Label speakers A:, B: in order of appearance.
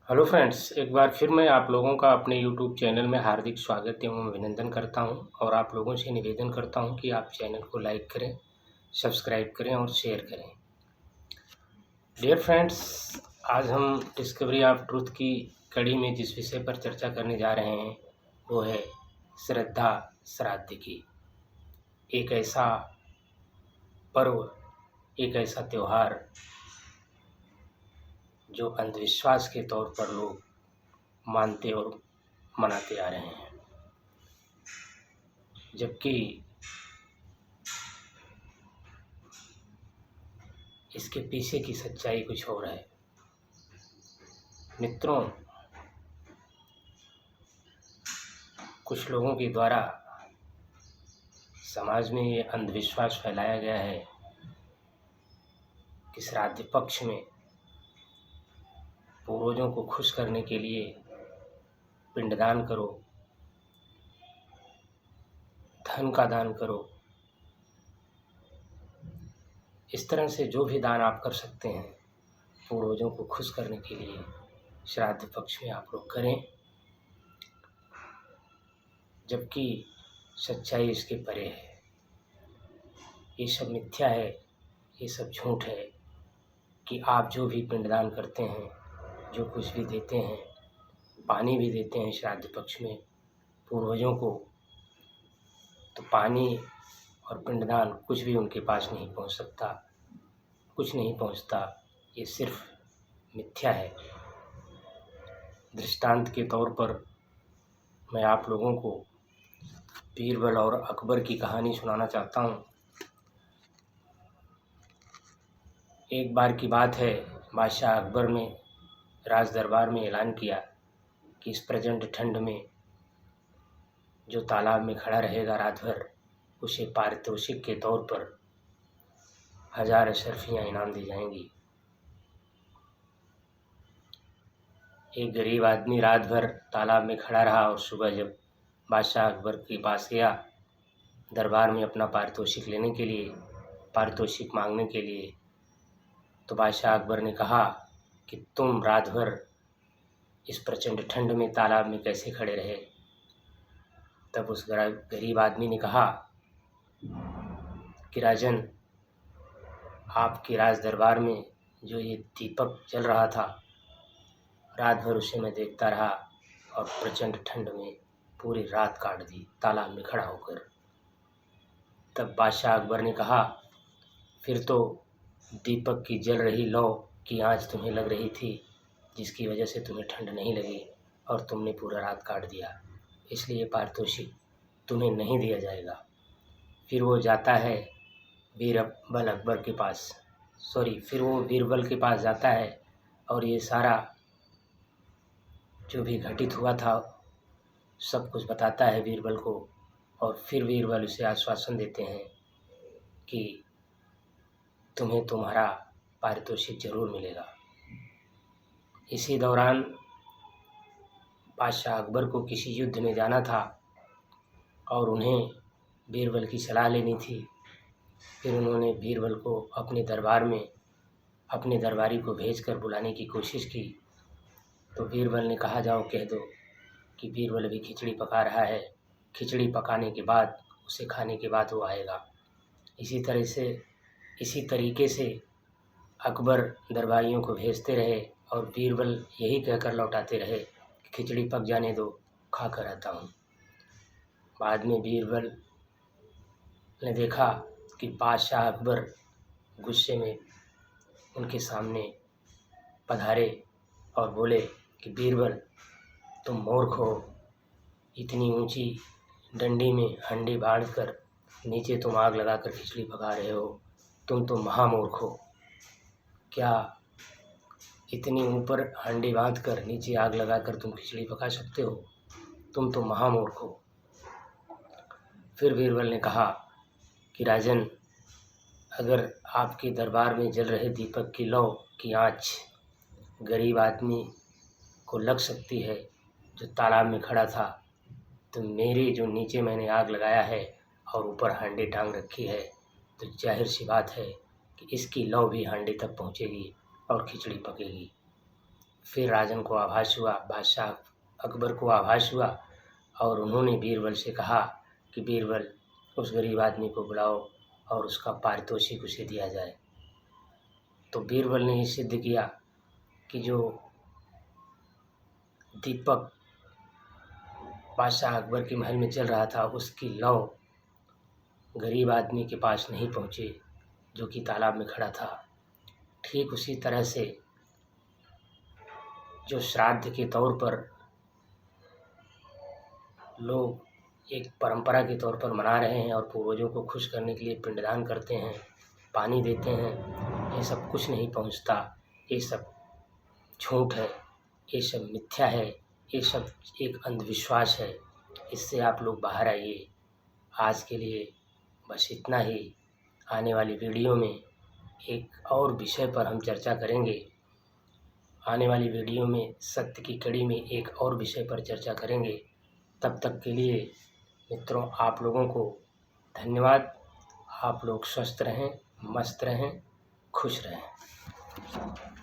A: Hello friends, एक बार फिर मैं आप लोगों का अपने यूट्यूब चैनल में हार्दिक स्वागत एवं अभिनंदन करता हूं और आप लोगों से निवेदन करता हूं कि आप चैनल को लाइक करें, सब्सक्राइब करें और शेयर करें। डियर फ्रेंड्स, आज हम डिस्कवरी ऑफ ट्रूथ की कड़ी में जिस विषय पर चर्चा करने जा रहे हैं वो है श्रद्धा श्राद्ध की। एक ऐसा पर्व, एक ऐसा त्यौहार जो अंधविश्वास के तौर पर लोग मानते और मनाते आ रहे हैं, जबकि इसके पीछे की सच्चाई कुछ और है। मित्रों, कुछ लोगों के द्वारा समाज में ये अंधविश्वास फैलाया गया है कि श्राद्ध पक्ष में पूर्वजों को खुश करने के लिए पिंडदान करो, धन का दान करो। इस तरह से जो भी दान आप कर सकते हैं पूर्वजों को खुश करने के लिए श्राद्ध पक्ष में आप लोग करें, जबकि सच्चाई इसके परे है। ये सब मिथ्या है, ये सब झूठ है कि आप जो भी पिंडदान करते हैं, जो कुछ भी देते हैं, पानी भी देते हैं श्राद्ध पक्ष में पूर्वजों को, तो पानी और पिंडदान कुछ भी उनके पास नहीं पहुंच सकता, कुछ नहीं पहुंचता। ये सिर्फ मिथ्या है। दृष्टांत के तौर पर मैं आप लोगों को बीरबल और अकबर की कहानी सुनाना चाहता हूँ। एक बार की बात है, बादशाह अकबर ने राज दरबार में ऐलान किया कि इस प्रचंड ठंड में जो तालाब में खड़ा रहेगा रात भर, उसे पारितोषिक के तौर पर 1000 अशर्फियाँ इनाम दी जाएंगी। एक गरीब आदमी रात भर तालाब में खड़ा रहा और सुबह जब बादशाह अकबर के पास गया दरबार में अपना पारितोषिक लेने के लिए, पारितोषिक मांगने के लिए, तो बादशाह अकबर ने कहा कि तुम रात भर इस प्रचंड ठंड में तालाब में कैसे खड़े रहे। तब उस गरीब आदमी ने कहा कि राजन, आपके राज दरबार में जो ये दीपक जल रहा था, रात भर उसे मैं देखता रहा और प्रचंड ठंड में पूरी रात काट दी तालाब में खड़ा होकर। तब बादशाह अकबर ने कहा, फिर तो दीपक की जल रही लौ की आँच तुम्हें लग रही थी, जिसकी वजह से तुम्हें ठंड नहीं लगी और तुमने पूरा रात काट दिया, इसलिए पारितोषिक तुम्हें नहीं दिया जाएगा। फिर वो जाता है बीरबल अकबर के पास, फिर वो बीरबल के पास जाता है और ये सारा जो भी घटित हुआ था सब कुछ बताता है बीरबल को, और फिर बीरबल उसे आश्वासन देते हैं कि तुम्हें तुम्हारा पारितोषिक जरूर मिलेगा। इसी दौरान बादशाह अकबर को किसी युद्ध में जाना था और उन्हें बीरबल की सलाह लेनी थी। फिर उन्होंने बीरबल को अपने दरबार में अपने दरबारी को भेजकर बुलाने की कोशिश की, तो बीरबल ने कहा, जाओ कह दो कि बीरबल अभी खिचड़ी पका रहा है, खिचड़ी पकाने के बाद उसे खाने के बाद वो आएगा। इसी तरीके से अकबर दरबारियों को भेजते रहे और बीरबल यही कहकर लौटाते रहे कि खिचड़ी पक जाने दो, खा कर आता हूँ। बाद में बीरबल ने देखा कि बादशाह अकबर गुस्से में उनके सामने पधारे और बोले कि बीरबल, तुम मूर्ख हो, इतनी ऊंची डंडी में हंडी बांध कर नीचे तुम आग लगाकर खिचड़ी पका रहे हो, तुम तो महामूर्ख हो। क्या इतनी ऊपर हंडी बांध कर नीचे आग लगाकर तुम खिचड़ी पका सकते हो? तुम तो महामूर्ख हो। फिर बीरबल ने कहा कि राजन, अगर आपके दरबार में जल रहे दीपक की लौ की आँच गरीब आदमी को लग सकती है जो तालाब में खड़ा था, तो मेरे जो नीचे मैंने आग लगाया है और ऊपर हांडी टांग रखी है, तो जाहिर सी बात है कि इसकी लौ भी हांडी तक पहुंचेगी और खिचड़ी पकेगी। फिर राजन को आभास हुआ, बादशाह अकबर को आभास हुआ और उन्होंने बीरबल से कहा कि बीरबल उस गरीब आदमी को बुलाओ और उसका पारितोषिक उसे दिया जाए। तो बीरबल ने ये सिद्ध किया कि जो दीपक बादशाह अकबर के महल में जल रहा था उसकी लौ गरीब आदमी के पास नहीं पहुँचे जो कि तालाब में खड़ा था। ठीक उसी तरह से जो श्राद्ध के तौर पर लोग एक परंपरा के तौर पर मना रहे हैं और पूर्वजों को खुश करने के लिए पिंडदान करते हैं, पानी देते हैं, ये सब कुछ नहीं पहुंचता। ये सब झूठ है, ये सब मिथ्या है, ये सब एक अंधविश्वास है। इससे आप लोग बाहर आइए। आज के लिए बस इतना ही। आने वाली वीडियो में एक और विषय पर हम चर्चा करेंगे। आने वाली वीडियो में सत्य की कड़ी में एक और विषय पर चर्चा करेंगे। तब तक के लिए मित्रों, आप लोगों को धन्यवाद। आप लोग स्वस्थ रहें, मस्त रहें, खुश रहें।